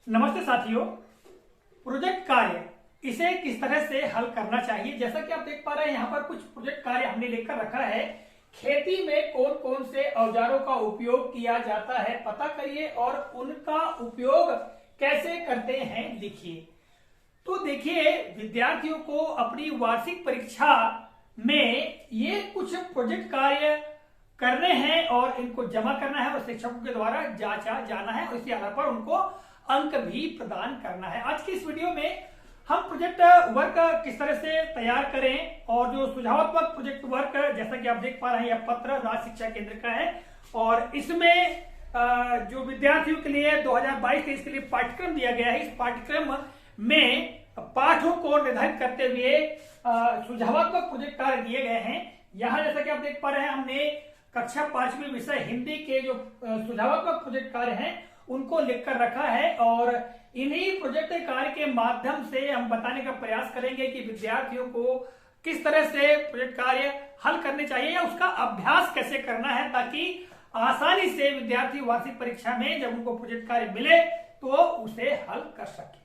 नमस्ते साथियों। प्रोजेक्ट कार्य इसे किस तरह से हल करना चाहिए, जैसा कि आप देख पा रहे हैं यहाँ पर कुछ प्रोजेक्ट कार्य हमने लिखकर रखा है। खेती में कौन कौन से औजारों का उपयोग किया जाता है पता करिए और उनका उपयोग कैसे करते हैं लिखिए। तो देखिए, विद्यार्थियों को अपनी वार्षिक परीक्षा में ये कुछ प्रोजेक्ट कार्य करने हैं और इनको जमा करना है और शिक्षकों के द्वारा जांचा जाना है और इसी आधार पर उनको अंक भी प्रदान करना है। आज की इस वीडियो में हम प्रोजेक्ट वर्क किस तरह से तैयार करें और जो सुझावात्मक प्रोजेक्ट वर्क, जैसा कि आप देख पा रहे हैं, यह पत्र राज्य शिक्षा केंद्र का है और इसमें जो विद्यार्थियों के लिए 2022-23 के लिए पाठ्यक्रम दिया गया है, इस पाठ्यक्रम में पाठों को निर्धारित करते हुए सुझावात्मक प्रोजेक्ट कार्य दिए गए हैं। यहाँ जैसा कि आप देख पा रहे हैं, हमने कक्षा 5वीं विषय हिंदी के जो सुझावात्मक प्रोजेक्ट कार्य हैं उनको लिखकर रखा है और इन्हीं प्रोजेक्ट कार्य के माध्यम से हम बताने का प्रयास करेंगे कि विद्यार्थियों को किस तरह से प्रोजेक्ट कार्य हल करने चाहिए या उसका अभ्यास कैसे करना है, ताकि आसानी से विद्यार्थी वार्षिक परीक्षा में जब उनको प्रोजेक्ट कार्य मिले तो उसे हल कर सके।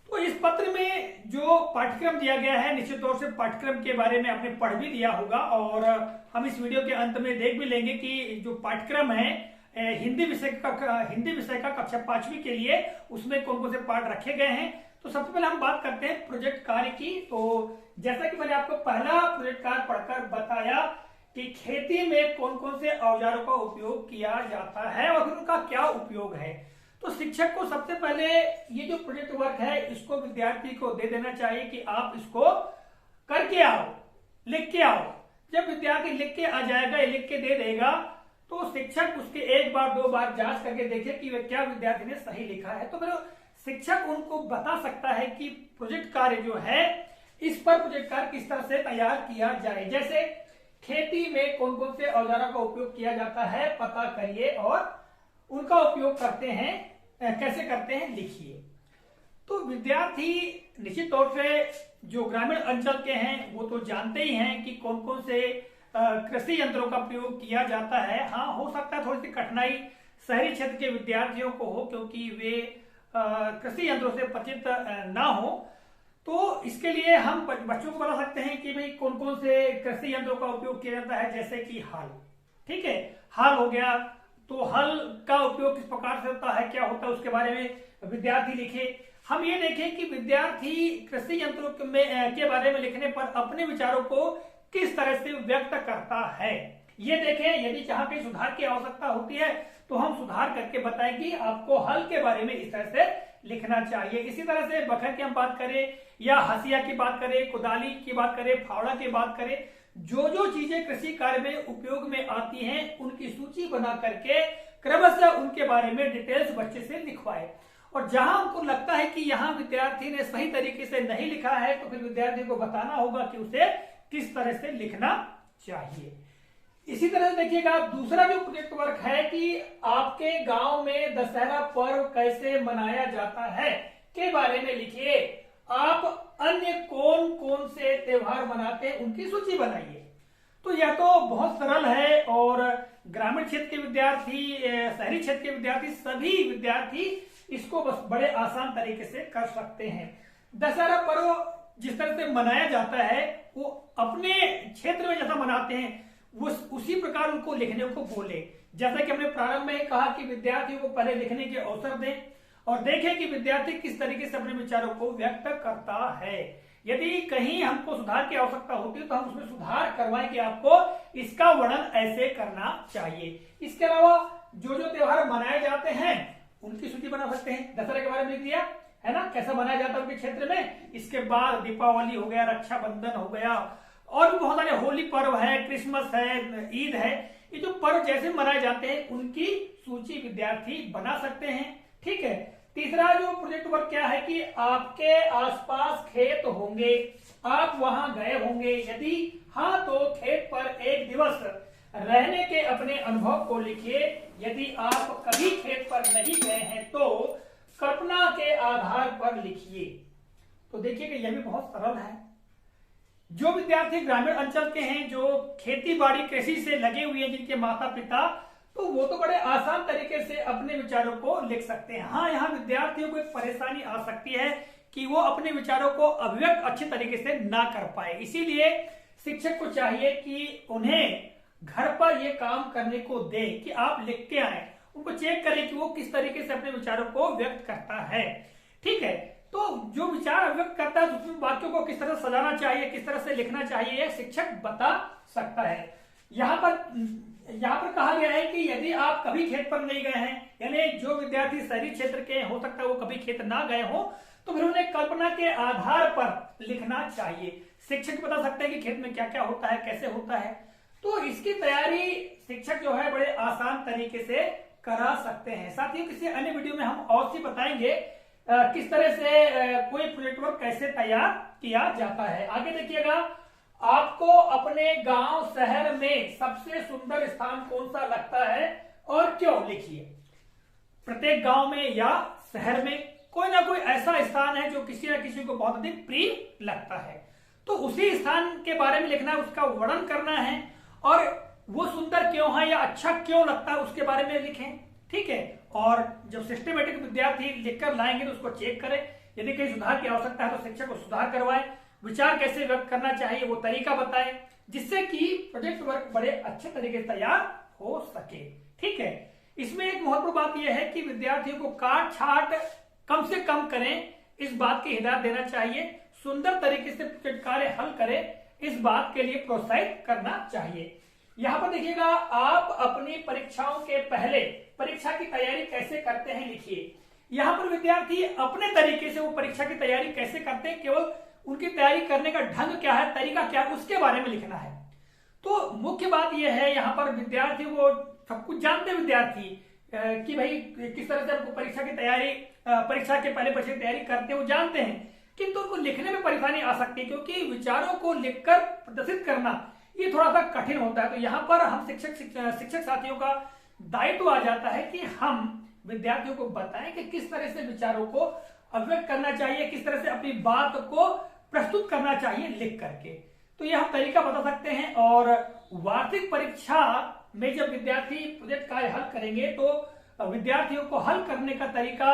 तो इस पत्र में जो पाठ्यक्रम दिया गया है, निश्चित तौर से पाठ्यक्रम के बारे में आपने पढ़ भी लिया होगा और हम इस वीडियो के अंत में देख भी लेंगे कि जो पाठ्यक्रम है हिंदी विषय का कक्षा 5वीं के लिए उसमें कौन कौन से पाठ रखे गए हैं। तो सबसे पहले हम बात करते हैं प्रोजेक्ट कार्य की। तो जैसा कि मैंने आपको पहला प्रोजेक्ट कार्य पढ़कर बताया कि खेती में कौन कौन से औजारों का उपयोग किया जाता है और उनका क्या उपयोग है, तो शिक्षक को सबसे पहले ये जो प्रोजेक्ट वर्क है इसको विद्यार्थी को दे देना चाहिए कि आप इसको करके आओ, लिख के आओ। जब विद्यार्थी लिख के आ जाएगा, लिख के दे देगा, तो शिक्षक उसके एक बार दो बार जांच करके देखे कि वह क्या विद्यार्थी ने सही लिखा है, तो फिर शिक्षक उनको बता सकता है कि प्रोजेक्ट कार्य जो है इस पर प्रोजेक्ट कार्य किस तरह से तैयार किया जाए। जैसे खेती में कौन कौन से औजारों का उपयोग किया जाता है पता करिए और उनका उपयोग करते हैं कैसे करते हैं लिखिए। तो विद्यार्थी निश्चित तौर से जो ग्रामीण अंचल के हैं वो तो जानते ही हैं कि कौन कौन से कृषि यंत्रों का प्रयोग किया जाता है। हाँ, हो सकता है थोड़ी सी कठिनाई शहरी क्षेत्र के विद्यार्थियों को हो क्योंकि वे कृषि यंत्रों से परिचित ना हो, तो इसके लिए हम बच्चों को बता सकते हैं कि भाई कौन कौन से कृषि यंत्रों का उपयोग किया जाता है। जैसे कि हल, ठीक है, हल हो गया, तो हल का उपयोग किस प्रकार से होता है, क्या होता है, उसके बारे में विद्यार्थी लिखे। हम ये देखें कि विद्यार्थी कृषि यंत्रों के बारे में लिखने पर अपने विचारों को किस तरह से व्यक्त करता है ये देखें। यदि जहां कहीं सुधार की आवश्यकता होती है तो हम सुधार करके बताएं कि आपको हल के बारे में इस तरह से लिखना चाहिए। इसी तरह से बखर की हम बात करें या हसिया की बात करें, कुदाली की बात करें, फावड़ा की बात करें, जो जो चीजें कृषि कार्य में उपयोग में आती हैं उनकी सूची बना करके क्रमशः उनके बारे में डिटेल्स बच्चे से लिखवाए। और जहां हमको लगता है कि यहाँ विद्यार्थी ने सही तरीके से नहीं लिखा है तो फिर विद्यार्थी को बताना होगा कि उसे किस तरह से लिखना चाहिए। इसी तरह से देखिएगा, दूसरा जो प्रोजेक्ट वर्क है कि आपके गांव में दशहरा पर्व कैसे मनाया जाता है के बारे में लिखिए। आप अन्य कौन कौन से त्योहार मनाते हैं उनकी सूची बनाइए। तो यह तो बहुत सरल है और ग्रामीण क्षेत्र के विद्यार्थी, शहरी क्षेत्र के विद्यार्थी, सभी विद्यार्थी इसको बस बड़े आसान तरीके से कर सकते हैं। दशहरा पर्व जिस तरह से मनाया जाता है वो अपने क्षेत्र में जैसा मनाते हैं वो उसी प्रकार उनको लिखने को बोले। जैसा कि हमने प्रारंभ में कहा कि विद्यार्थियों को पहले लिखने के अवसर दें और देखें कि विद्यार्थी किस तरीके से अपने विचारों को व्यक्त करता है। यदि कहीं हमको सुधार की आवश्यकता होती है तो हम उसमें सुधार करवाएं कि आपको इसका वर्णन ऐसे करना चाहिए। इसके अलावा जो जो त्योहार मनाए जाते हैं उनकी सूची बना सकते हैं। दशहरा के बारे में लिख दिया है ना, कैसा मनाया जाता है उनके क्षेत्र में। इसके बाद दीपावली हो गया, रक्षाबंधन हो गया और भी बहुत सारे, होली पर्व है, क्रिसमस है, ईद है, ये जो पर्व जैसे मनाए जाते हैं उनकी सूची विद्यार्थी बना सकते हैं। ठीक है। तीसरा जो प्रोजेक्ट वर्क क्या है कि आपके आसपास खेत होंगे, आप वहां गए होंगे, यदि हाँ तो खेत पर एक दिवस रहने के अपने अनुभव को लिखिए। यदि आप कभी खेत पर नहीं गए हैं तो कल्पना के आधार पर लिखिए। तो देखिए कि यह भी बहुत सरल है। जो विद्यार्थी ग्रामीण अंचल के हैं, जो खेती बाड़ी कृषि से लगे हुए हैं, जिनके माता पिता तो वो तो बड़े आसान तरीके से अपने विचारों को लिख सकते हैं। हाँ, यहाँ विद्यार्थियों को एक परेशानी आ सकती है कि वो अपने विचारों को अभिव्यक्त अच्छे तरीके से ना कर पाए। इसीलिए शिक्षक को चाहिए कि उन्हें घर पर ये काम करने को दे कि आप लिख के आए, उनको चेक करें कि वो किस तरीके से अपने विचारों को व्यक्त करता है। ठीक है, तो जो विचार अभिव्यक्त करता है उसमें वाक्यों को किस तरह सजाना चाहिए, किस तरह से लिखना चाहिए, यह शिक्षक बता सकता है। यहाँ पर कहा गया है कि यदि आप कभी खेत पर नहीं गए हैं, यानी जो विद्यार्थी शहरी क्षेत्र के हो सकता है वो कभी खेत ना गए हो, तो फिर उन्हें कल्पना के आधार पर लिखना चाहिए। शिक्षक बता सकते हैं कि खेत में क्या क्या होता है, कैसे होता है। तो इसकी तैयारी शिक्षक जो है बड़े आसान तरीके से करा सकते हैं। साथियों, किसी अन्य वीडियो में हम और सी बताएंगे किस तरह से कोई प्रोजेक्ट वर्क कैसे तैयार किया जाता है। आगे देखिएगा, आपको अपने गांव शहर में सबसे सुंदर स्थान कौन सा लगता है और क्यों, लिखिए। प्रत्येक गांव में या शहर में कोई ना कोई ऐसा स्थान है जो किसी न किसी को बहुत अधिक प्रिय लगता है, तो उसी स्थान के बारे में लिखना है, उसका वर्णन करना है और वो सुंदर क्यों है या अच्छा क्यों लगता है उसके बारे में लिखें। ठीक है, और जब सिस्टमेटिक विद्यार्थी लिखकर लाएंगे तो उसको चेक करें, यदि कहीं सुधार की आवश्यकता है तो शिक्षक को सुधार करवाए, विचार कैसे व्यक्त करना चाहिए वो तरीका बताए, जिससे कि प्रोजेक्ट वर्क बड़े अच्छे तरीके से तैयार हो सके। ठीक है, इसमें एक महत्वपूर्ण बात यह है कि विद्यार्थियों को काट छाट कम से कम करें, इस बात की हिदायत देना चाहिए। सुंदर तरीके से प्रोजेक्ट कार्य हल करें, इस बात के लिए प्रोत्साहित करना चाहिए। यहाँ पर देखिएगा, आप अपनी परीक्षाओं के पहले परीक्षा की तैयारी कैसे करते हैं, लिखिए। यहाँ पर विद्यार्थी अपने तरीके से वो परीक्षा की तैयारी कैसे करते हैं, केवल उनकी तैयारी करने का ढंग क्या है, तरीका क्या है, उसके बारे में लिखना है। तो मुख्य बात यह है, यहाँ पर विद्यार्थी वो सब कुछ जानते विद्यार्थी कि भाई किस तरह से आपको परीक्षा की तैयारी, परीक्षा के पहले परीक्षा की तैयारी करते हैं, वो जानते हैं, किंतु उनको लिखने में परेशानी आ सकती है क्योंकि विचारों को लिखकर प्रदर्शित करना ये थोड़ा सा कठिन होता है। तो यहाँ पर हम शिक्षक साथियों का दायित्व आ जाता है कि हम विद्यार्थियों को बताएं कि किस तरह से विचारों को अभिव्यक्त करना चाहिए, किस तरह से अपनी बात को प्रस्तुत करना चाहिए लिख करके। तो ये हम तरीका बता सकते हैं। और वार्षिक परीक्षा में जब विद्यार्थी प्रोजेक्ट कार्य हल करेंगे तो विद्यार्थियों को हल करने का तरीका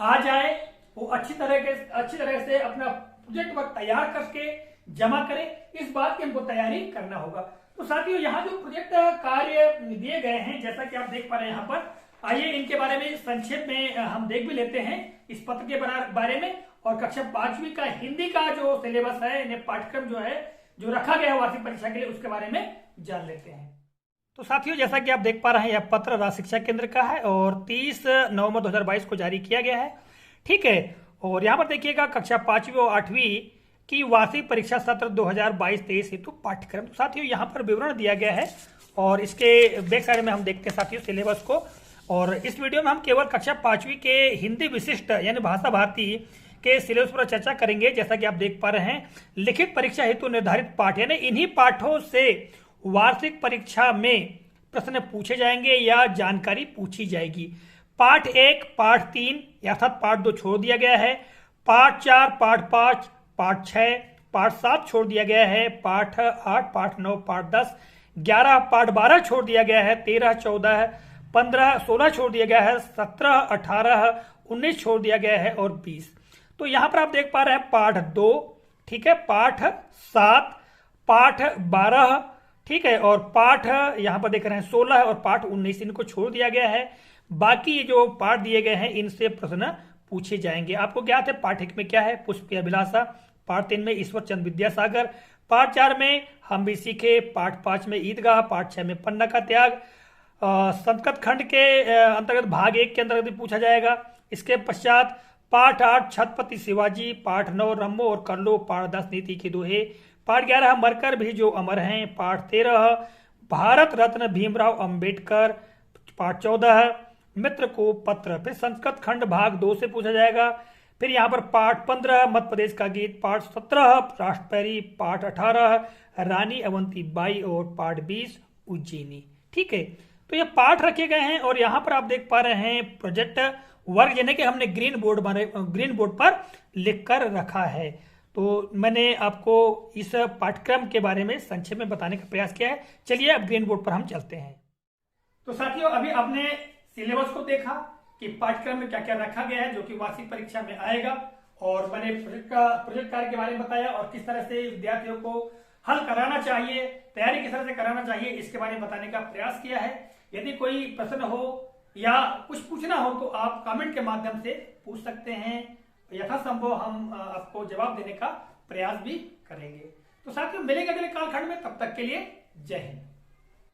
आ जाए, वो अच्छी तरह से अपना प्रोजेक्ट वर्क तैयार करके जमा करें, इस बात की हमको तैयारी करना होगा। तो साथियों, यहाँ जो प्रोजेक्ट कार्य दिए गए हैं, जैसा कि आप देख पा रहे हैं यहाँ पर, आइए इनके बारे में संक्षेप में हम देख भी लेते हैं इस पत्र के बारे में। और कक्षा 5वीं का हिंदी का जो सिलेबस है, इन्हें पाठ्यक्रम जो रखा गया है वार्षिक परीक्षा के लिए, उसके बारे में जान लेते हैं। तो साथियों, जैसा कि आप देख पा रहे हैं, यह पत्र राज्य शिक्षा केंद्र का है और 30 नवंबर 2022 को जारी किया गया है। ठीक है, और यहाँ पर देखिएगा, कक्षा 5वीं और 8वीं की वार्षिक परीक्षा सत्र 2022-23 हेतु पाठ्यक्रम। तो साथियों, यहाँ पर विवरण दिया गया है और इसके बैक साइड में हम देखते हैं साथियों सिलेबस को। और इस वीडियो में हम केवल कक्षा 5वीं के हिंदी विशिष्ट यानी भाषा भारती के सिलेबस पर चर्चा करेंगे। जैसा कि आप देख पा रहे हैं, लिखित परीक्षा हेतु निर्धारित पाठ, यानी इन्हीं पाठों से वार्षिक परीक्षा में प्रश्न पूछे जाएंगे या जानकारी पूछी जाएगी। पाठ 1, पाठ 3 अर्थात पाठ 2 छोड़ दिया गया है, पाठ 4, पाठ 5, पाठ 6, पाठ 7 छोड़ दिया गया है, पाठ 8, पाठ 9, पाठ 10, 11, पाठ 12 छोड़ दिया गया है, 13, 14, 15, 16 छोड़ दिया गया है, 17, 18, 19 छोड़ दिया गया है और 20। तो यहाँ पर आप देख पा रहे हैं पाठ 2, ठीक है, पाठ 7, पाठ 12, ठीक है, और पाठ यहाँ पर देख रहे हैं 16 और पाठ 19, इनको छोड़ दिया गया है। बाकी ये जो पाठ दिए गए हैं इनसे प्रश्न पूछे जाएंगे। आपको ज्ञात है पाठ 1 में क्या है, पुष्प की अभिलाषा, पाठ 3 में ईश्वर चंद्र विद्यासागर, पाठ 4 में हम भी सीखे, पाठ 5 में ईदगाह, पाठ 6 में पन्ना का त्याग, संस्कृत खंड के अंतर्गत भाग 1 के अंतर्गत पूछा जाएगा। इसके पश्चात पाठ 8 छत्रपति शिवाजी, पाठ 9 रम्मो और कर लो, पाठ 10 नीति के दोहे, पाठ 11 मरकर भी जो अमर हैं, पाठ 13 भारत रत्न भीमराव अंबेडकर, पाठ 14 मित्र को पत्र। फिर संस्कृत खंड भाग 2 से पूछा जाएगा। फिर यहाँ पर पाठ 15 मध्य प्रदेश का गीत, पाठ 17 राष्ट्रपैरी, पाठ 18 रानी अवंती बाई और पाठ 20 उज्जैनी। ठीक है, तो ये पाठ रखे गए हैं और यहाँ पर आप देख पा रहे हैं प्रोजेक्ट वर्क यानी कि हमने ग्रीन बोर्ड पर लिख कर रखा है। तो मैंने आपको इस पाठ्यक्रम के बारे में संक्षेप में बताने का प्रयास किया है। चलिए अब ग्रीन बोर्ड पर हम चलते हैं। तो साथियों अभी आपने सिलेबस को देखा कि पाठ्यक्रम में क्या क्या रखा गया है जो कि वार्षिक परीक्षा में आएगा, और मैंने प्रोजेक्ट कार्य के बारे में बताया और किस तरह से विद्यार्थियों को हल कराना चाहिए, तैयारी किस तरह से कराना चाहिए, इसके बारे में बताने का प्रयास किया है। यदि कोई प्रश्न हो या कुछ पूछना हो तो आप कमेंट के माध्यम से पूछ सकते हैं, यथासंभव हम आपको जवाब देने का प्रयास भी करेंगे। तो साथियों मिलेंगे अगले कालखंड में, तब तक के लिए जय हिंद।